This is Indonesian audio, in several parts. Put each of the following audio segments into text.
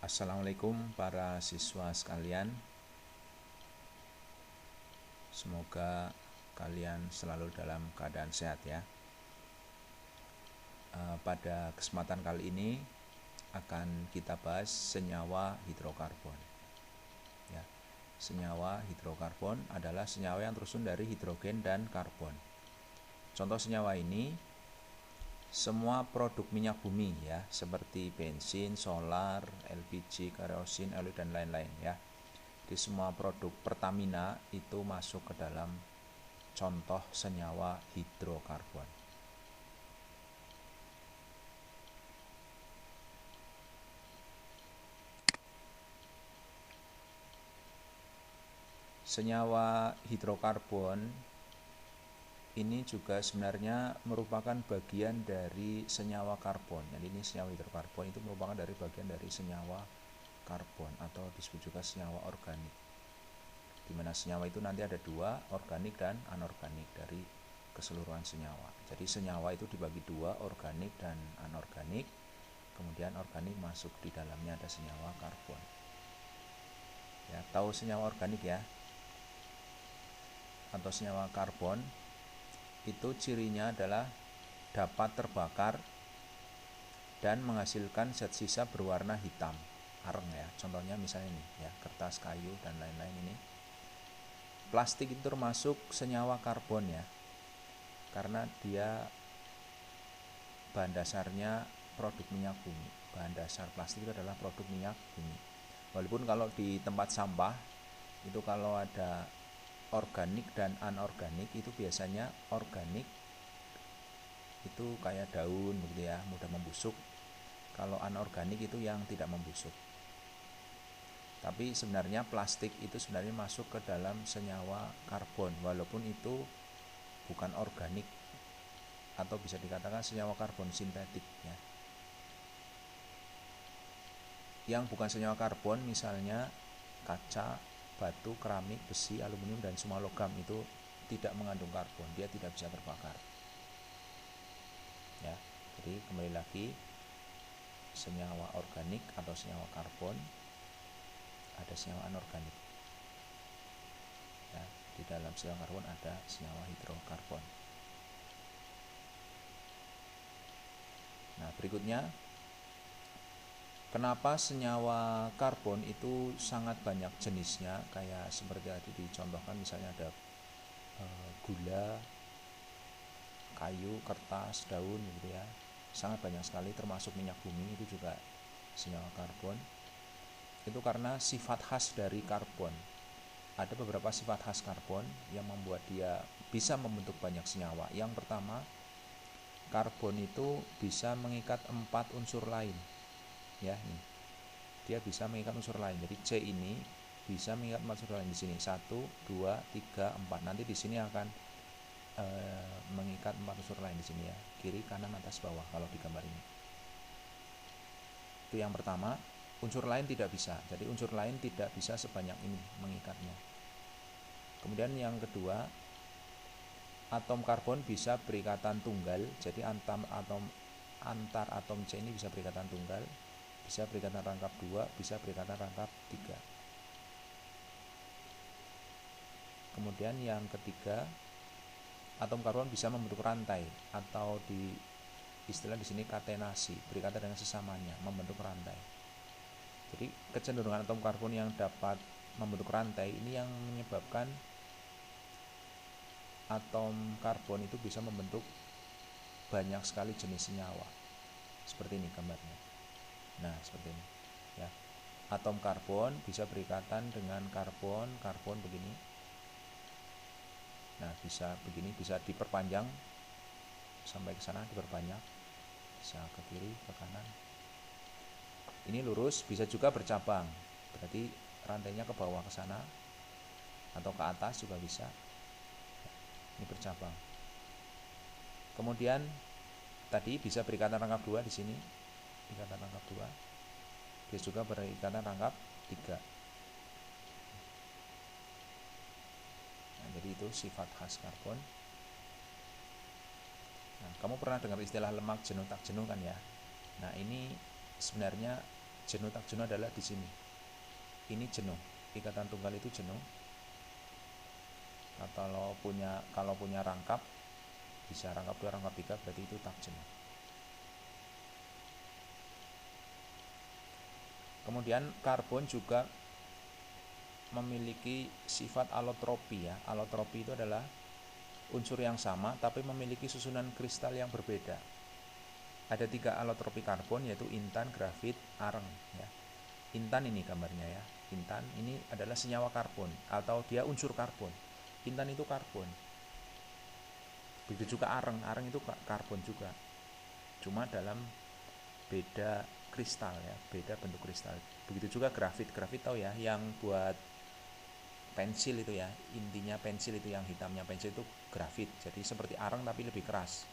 Assalamualaikum para siswa sekalian. Semoga kalian selalu dalam keadaan sehat ya. Pada kesempatan kali ini akan kita bahas senyawa hidrokarbon. Ya, senyawa hidrokarbon adalah senyawa yang tersusun dari hidrogen dan karbon. Contoh senyawa ini semua produk minyak bumi ya, seperti bensin, solar, LPG, kerosin, oli dan lain-lain ya. Di semua produk Pertamina itu masuk ke dalam contoh senyawa hidrokarbon. Senyawa hidrokarbon ini juga sebenarnya merupakan bagian dari senyawa karbon. Jadi ini senyawa hidrokarbon itu merupakan dari bagian dari senyawa karbon atau disebut juga senyawa organik. Di mana senyawa itu nanti ada dua, organik dan anorganik dari keseluruhan senyawa. Jadi senyawa itu dibagi dua, organik dan anorganik. Kemudian organik masuk di dalamnya ada senyawa karbon. Ya, tahu senyawa organik ya? Atau senyawa karbon itu cirinya adalah dapat terbakar dan menghasilkan zat sisa berwarna hitam areng ya. Contohnya misalnya ini ya, kertas, kayu dan lain-lain ini. Plastik itu termasuk senyawa karbon ya, karena dia bahan dasarnya produk minyak bumi. Bahan dasar plastik itu adalah produk minyak bumi. Walaupun kalau di tempat sampah itu kalau ada organik dan anorganik, itu biasanya organik itu kayak daun begitu ya, mudah membusuk. Kalau anorganik itu yang tidak membusuk. Tapi sebenarnya plastik itu sebenarnya masuk ke dalam senyawa karbon, walaupun itu bukan organik atau bisa dikatakan senyawa karbon sintetik ya. Yang bukan senyawa karbon misalnya kaca, batu, keramik, besi, aluminium dan semua logam itu tidak mengandung karbon, dia tidak bisa terbakar. Ya, jadi kembali lagi senyawa organik atau senyawa karbon, ada senyawa anorganik. Ya, di dalam senyawa karbon ada senyawa hidrokarbon. Nah, berikutnya kenapa senyawa karbon itu sangat banyak jenisnya, kayak seperti tadi dicontohkan misalnya ada gula, kayu, kertas, daun gitu ya. Sangat banyak sekali, termasuk minyak bumi itu juga senyawa karbon. Itu karena sifat khas dari karbon. Ada beberapa sifat khas karbon yang membuat dia bisa membentuk banyak senyawa. Yang pertama, karbon itu bisa mengikat 4 unsur lain. Ya, nih. Dia bisa mengikat unsur lain. Jadi C ini bisa mengikat 4 unsur lain di sini. 1, 2, 3, 4. Nanti di sini akan mengikat 4 unsur lain di sini ya. Kiri, kanan, atas, bawah kalau di gambar ini. Itu yang pertama. Unsur lain tidak bisa. Jadi unsur lain tidak bisa sebanyak ini mengikatnya. Kemudian yang kedua, atom karbon bisa berikatan tunggal. Jadi antar atom C ini bisa berikatan tunggal, bisa berikatan rangkap 2, bisa berikatan rangkap 3. Kemudian yang ketiga, atom karbon bisa membentuk rantai atau di istilah di sini katenasi, berikatan dengan sesamanya, membentuk rantai. Jadi kecenderungan atom karbon yang dapat membentuk rantai ini yang menyebabkan atom karbon itu bisa membentuk banyak sekali jenis senyawa. Seperti ini gambarnya. Nah, seperti ini ya. Atom karbon bisa berikatan dengan karbon begini. Nah, bisa begini, bisa diperpanjang sampai ke sana, diperbanyak. Bisa ke kiri, ke kanan. Ini lurus, bisa juga bercabang. Berarti rantainya ke bawah ke sana atau ke atas juga bisa. Ini bercabang. Kemudian tadi bisa berikatan rangkap 2 di sini. Ikatan rangkap 2. Bisa juga berikatan rangkap 3. Nah, jadi itu sifat khas karbon. Nah, kamu pernah dengar istilah lemak jenuh tak jenuh kan ya? Nah, ini sebenarnya Jenuh tak jenuh adalah di sini. Ini jenuh. Ikatan tunggal itu jenuh. Kalau punya rangkap, bisa rangkap 2, rangkap 3, berarti itu tak jenuh. Kemudian karbon juga memiliki sifat alotropi ya. Alotropi itu adalah unsur yang sama tapi memiliki susunan kristal yang berbeda. Ada 3 alotropi karbon, yaitu intan, grafit, areng ya. Intan ini gambarnya ya. Intan ini adalah senyawa karbon atau dia unsur karbon. Intan itu karbon. Begitu juga areng, areng itu karbon juga. Cuma dalam beda kristal ya, beda bentuk kristal. Begitu juga grafit. Grafit tahu ya, yang buat pensil itu ya, intinya pensil itu yang hitamnya pensil itu grafit. Jadi seperti areng tapi lebih keras.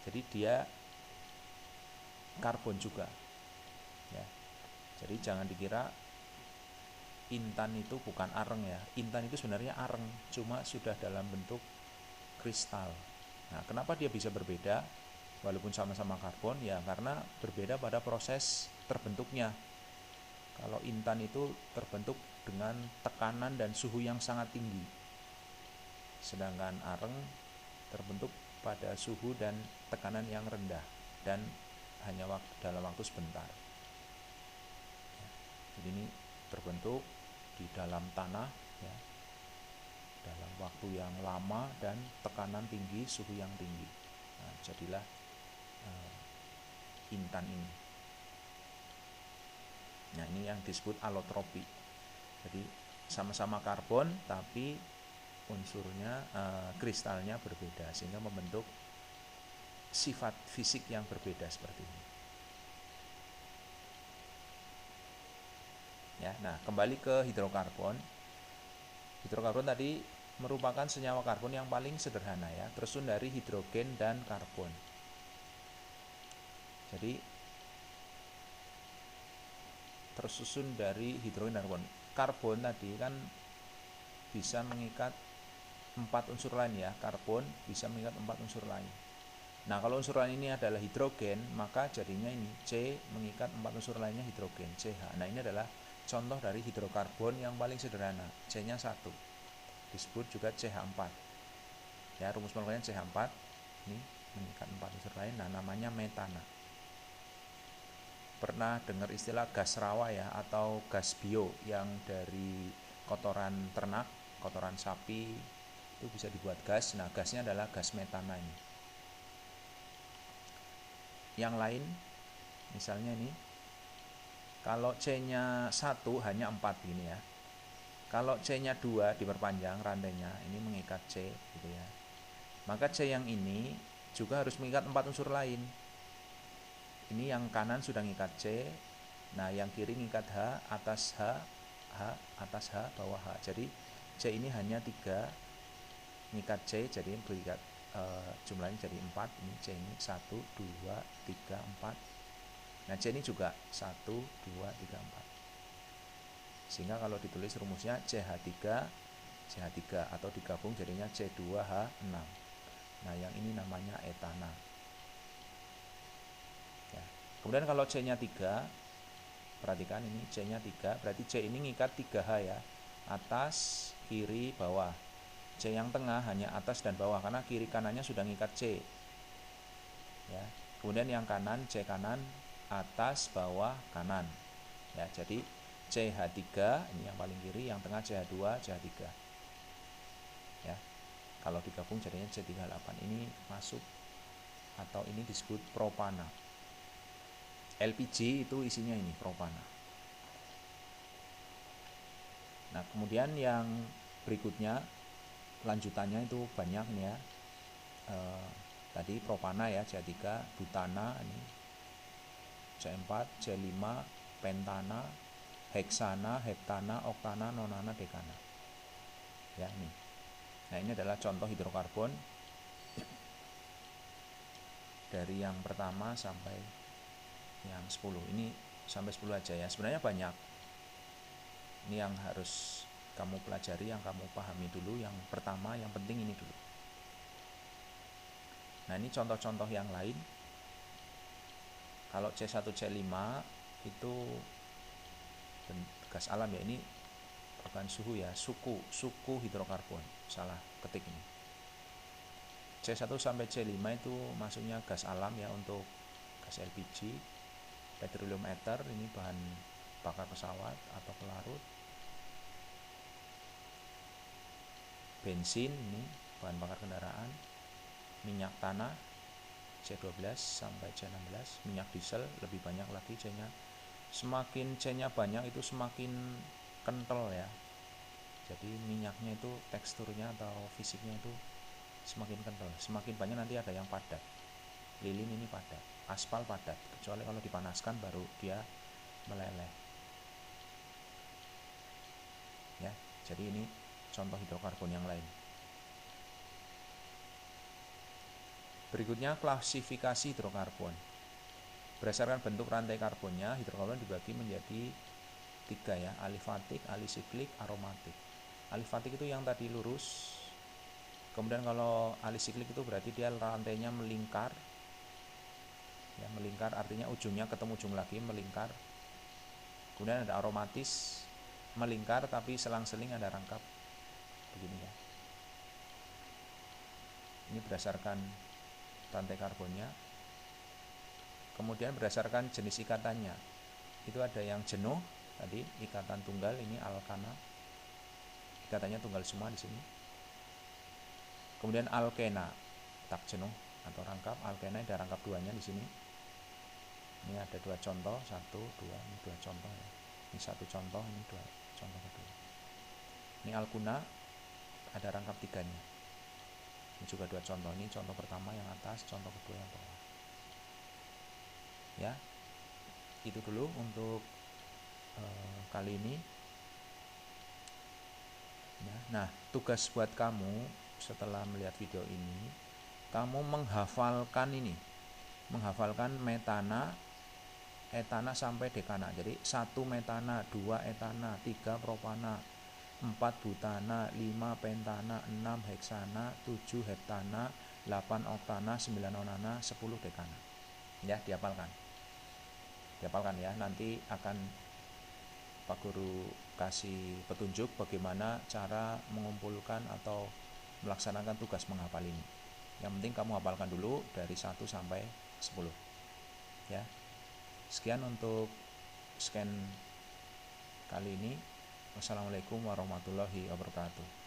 Jadi dia karbon juga. Ya. Jadi jangan dikira intan itu bukan areng ya. Intan itu sebenarnya areng, cuma sudah dalam bentuk kristal. Nah, kenapa dia bisa berbeda walaupun sama-sama karbon? Ya karena berbeda pada proses terbentuknya. Kalau intan itu terbentuk dengan tekanan dan suhu yang sangat tinggi, sedangkan areng terbentuk pada suhu dan tekanan yang rendah dan hanya dalam waktu sebentar. Jadi ini terbentuk di dalam tanah ya, dalam waktu yang lama dan tekanan tinggi, suhu yang tinggi. Nah, jadilah intan ini. Nah, ini yang disebut alotropi. Jadi sama-sama karbon tapi unsurnya kristalnya berbeda sehingga membentuk sifat fisik yang berbeda seperti ini. Ya, nah kembali ke hidrokarbon. Hidrokarbon tadi merupakan senyawa karbon yang paling sederhana ya, tersusun dari hidrogen dan karbon. Jadi tersusun dari hidrogen dan karbon. Karbon tadi kan bisa mengikat 4 unsur lain ya, karbon bisa mengikat 4 unsur lain. Nah, kalau unsur lain ini adalah hidrogen, maka jadinya ini C mengikat 4 unsur lainnya hidrogen, CH. Nah, ini adalah contoh dari hidrokarbon yang paling sederhana, C-nya 1. Disebut juga CH4. Ya, rumus molekulnya CH4. Ini mengikat 4 unsur lain, nah namanya metana. Pernah dengar istilah gas rawa ya, atau gas bio yang dari kotoran ternak, kotoran sapi itu bisa dibuat gas. Nah, gasnya adalah gas metana ini. Yang lain misalnya ini, kalau C-nya 1 hanya 4 gini ya. Kalau C-nya 2 diperpanjang rantainya, ini mengikat C gitu ya. Maka C yang ini juga harus mengikat 4 unsur lain. Ini yang kanan sudah mengikat C. Nah, yang kiri mengikat H, atas H, atas H, bawah H. Jadi C ini hanya 3 mengikat C, jadi berikat jumlahnya jadi 4. Ini C ini 1, 2, 3, 4. Nah, C ini juga 1, 2, 3, 4. Sehingga kalau ditulis rumusnya CH3, CH3 atau digabung jadinya C2H6. Nah, yang ini namanya etana. Ya. Kemudian kalau C-nya 3, perhatikan ini C-nya 3, berarti C ini ngikat 3H ya. Atas, kiri, bawah. C yang tengah hanya atas dan bawah karena kiri kanannya sudah ngikat C. Ya. Kemudian yang kanan C kanan, atas, bawah, kanan. Ya, jadi CH3 ini yang paling kiri, yang tengah CH2, CH3. Ya. Kalau digabung jadinya C38. Ini masuk atau ini disebut propana. LPG itu isinya ini propana. Nah, kemudian yang berikutnya lanjutannya itu banyak nih ya. Tadi propana ya, C3, butana ini C4, C5, pentana, heksana, heptana, oktana, nonana, dekana. Ya, ini. Nah, ini adalah contoh hidrokarbon dari yang pertama sampai yang 10. Ini sampai 10 aja ya. Sebenarnya banyak. Ini yang harus kamu pelajari, yang kamu pahami dulu. Yang pertama, yang penting ini dulu. Nah, ini contoh-contoh yang lain. Kalau C1, C5 itu gas alam ya, ini bukan suhu ya, suku hidrokarbon, salah ketik ini. C1 sampai C5 itu maksudnya gas alam ya, untuk gas LPG. Petroleum ether ini bahan bakar pesawat atau pelarut. Bensin ini bahan bakar kendaraan. Minyak tanah C12 sampai C16. Minyak diesel lebih banyak lagi C-nya. Semakin C-nya banyak itu semakin kental ya. Jadi minyaknya itu teksturnya atau fisiknya itu semakin kental. Semakin banyak nanti ada yang padat. Lilin ini padat, aspal padat, kecuali kalau dipanaskan baru dia meleleh. Ya, jadi ini contoh hidrokarbon yang lain. Berikutnya klasifikasi hidrokarbon. Berdasarkan bentuk rantai karbonnya, hidrokarbon dibagi menjadi 3 ya, alifatik, alisiklik, aromatik. Alifatik itu yang tadi lurus. Kemudian kalau alisiklik itu berarti dia rantainya melingkar. Ya, melingkar artinya ujungnya ketemu ujung lagi, melingkar. Kemudian ada aromatis, melingkar tapi selang-seling ada rangkap begini ya. Ini berdasarkan rantai karbonnya. Kemudian berdasarkan jenis ikatannya, itu ada yang jenuh tadi, ikatan tunggal, ini alkana, ikatannya tunggal semua di sini. Kemudian alkena, tak jenuh atau rangkap. Alkena ada rangkap duanya di sini. Ini ada 2 contoh, 1, 2, ini 2 contoh ya. Ini 1 contoh, ini 2 contoh kedua. Ini alkuna ada rangkap 3-nya. Ini juga 2 contoh. Ini contoh pertama yang atas, contoh kedua yang bawah. Ya, itu dulu untuk kali ini. Ya, nah, tugas buat kamu setelah melihat video ini, kamu menghafalkan ini, menghafalkan metana, etana sampai dekana. Jadi 1 metana, 2 etana, 3 propana, 4 butana, 5 pentana, 6 heksana, 7 heptana, 8 oktana, 9 nonana, 10 dekana. Ya, dihafalkan. Dihafalkan ya, nanti akan Pak Guru kasih petunjuk bagaimana cara mengumpulkan atau melaksanakan tugas menghafal ini. Yang penting kamu hafalkan dulu dari 1 sampai 10. Ya. Sekian untuk scan kali ini. Wassalamualaikum warahmatullahi wabarakatuh.